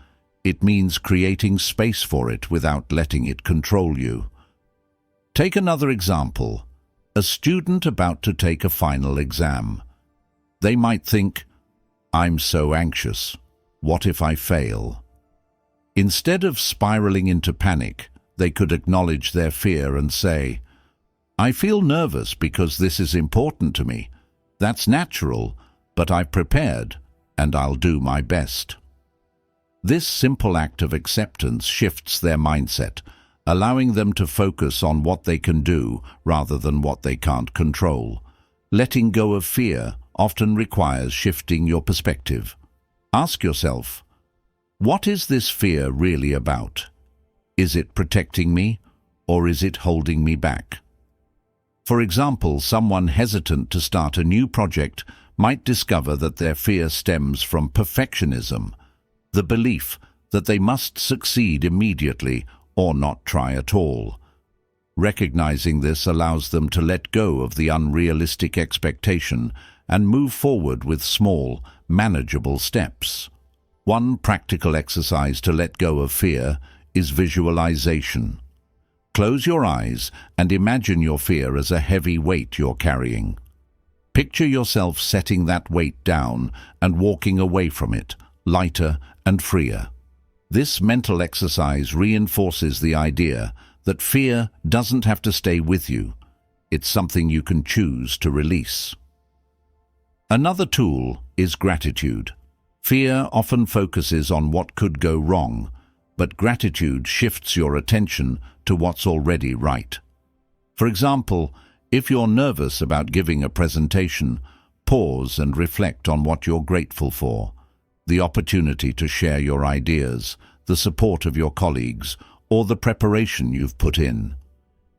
It means creating space for it without letting it control you. Take another example. A student about to take a final exam. They might think, "I'm so anxious. What if I fail?" Instead of spiraling into panic, they could acknowledge their fear and say, "I feel nervous because this is important to me. That's natural, but I've prepared, and I'll do my best." This simple act of acceptance shifts their mindset, allowing them to focus on what they can do rather than what they can't control. Letting go of fear often requires shifting your perspective. Ask yourself, what is this fear really about? Is it protecting me, or is it holding me back? For example, someone hesitant to start a new project might discover that their fear stems from perfectionism, the belief that they must succeed immediately or not try at all. Recognizing this allows them to let go of the unrealistic expectation and move forward with small, manageable steps. One practical exercise to let go of fear is visualization. Close your eyes and imagine your fear as a heavy weight you're carrying. Picture yourself setting that weight down and walking away from it, lighter and freer. This mental exercise reinforces the idea that fear doesn't have to stay with you. It's something you can choose to release. Another tool is gratitude. Fear often focuses on what could go wrong, but gratitude shifts your attention to what's already right. For example, if you're nervous about giving a presentation, pause and reflect on what you're grateful for. The opportunity to share your ideas, the support of your colleagues, or the preparation you've put in.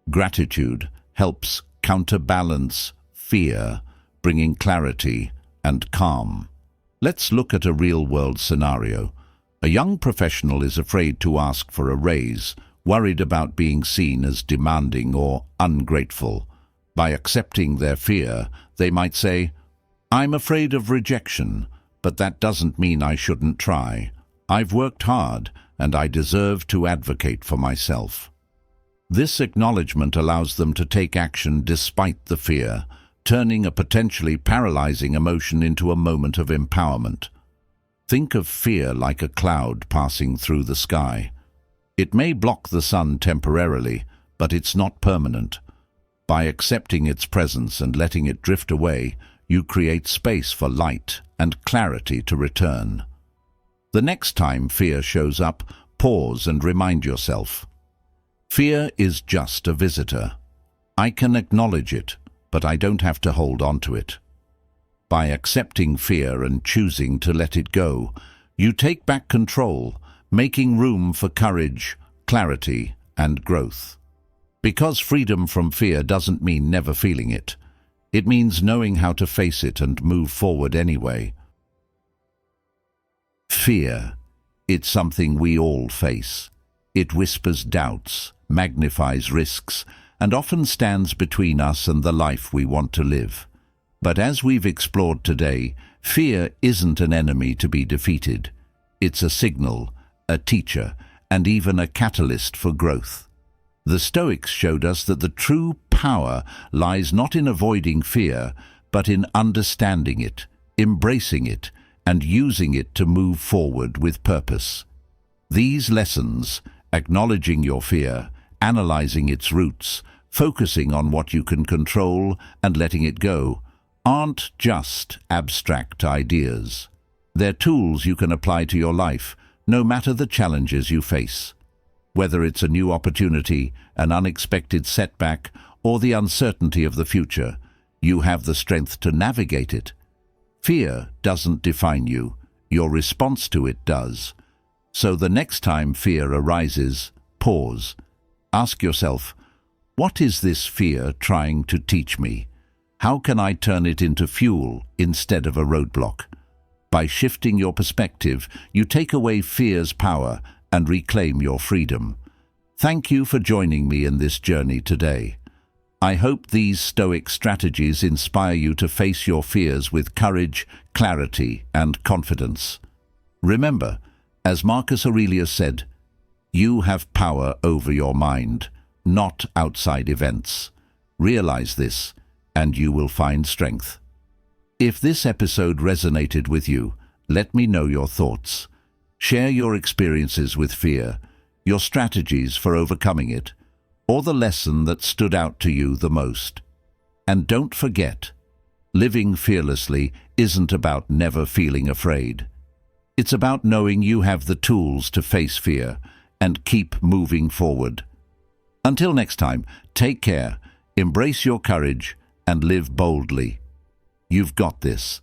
Gratitude helps counterbalance fear, bringing clarity and calm. Let's look at a real-world scenario. A young professional is afraid to ask for a raise, worried about being seen as demanding or ungrateful. By accepting their fear, they might say, "I'm afraid of rejection, but that doesn't mean I shouldn't try. I've worked hard, and I deserve to advocate for myself." This acknowledgement allows them to take action despite the fear, turning a potentially paralyzing emotion into a moment of empowerment. Think of fear like a cloud passing through the sky. It may block the sun temporarily, but it's not permanent. By accepting its presence and letting it drift away, you create space for light and clarity to return. The next time fear shows up, pause and remind yourself, fear is just a visitor. I can acknowledge it, but I don't have to hold on to it. By accepting fear and choosing to let it go, you take back control, making room for courage, clarity, and growth. Because freedom from fear doesn't mean never feeling it. It means knowing how to face it and move forward anyway. Fear. It's something we all face. It whispers doubts, magnifies risks, and often stands between us and the life we want to live. But as we've explored today, fear isn't an enemy to be defeated. It's a signal, a teacher, and even a catalyst for growth. The Stoics showed us that the true power lies not in avoiding fear, but in understanding it, embracing it, and using it to move forward with purpose. These lessons, acknowledging your fear, analyzing its roots, focusing on what you can control and letting it go, aren't just abstract ideas. They're tools you can apply to your life, no matter the challenges you face. Whether it's a new opportunity, an unexpected setback, or the uncertainty of the future, you have the strength to navigate it. Fear doesn't define you. your response to it does. So the next time fear arises, pause. Ask yourself, what is this fear trying to teach me? How can I turn it into fuel instead of a roadblock? By shifting your perspective, you take away fear's power and reclaim your freedom. Thank you for joining me in this journey today. I hope these Stoic strategies inspire you to face your fears with courage, clarity, and confidence. Remember, as Marcus Aurelius said, you have power over your mind, not outside events. Realize this, and you will find strength. If this episode resonated with you, let me know your thoughts. Share your experiences with fear, your strategies for overcoming it, or the lesson that stood out to you the most. And don't forget, living fearlessly isn't about never feeling afraid. It's about knowing you have the tools to face fear and keep moving forward. Until next time, take care, embrace your courage, and live boldly. You've got this.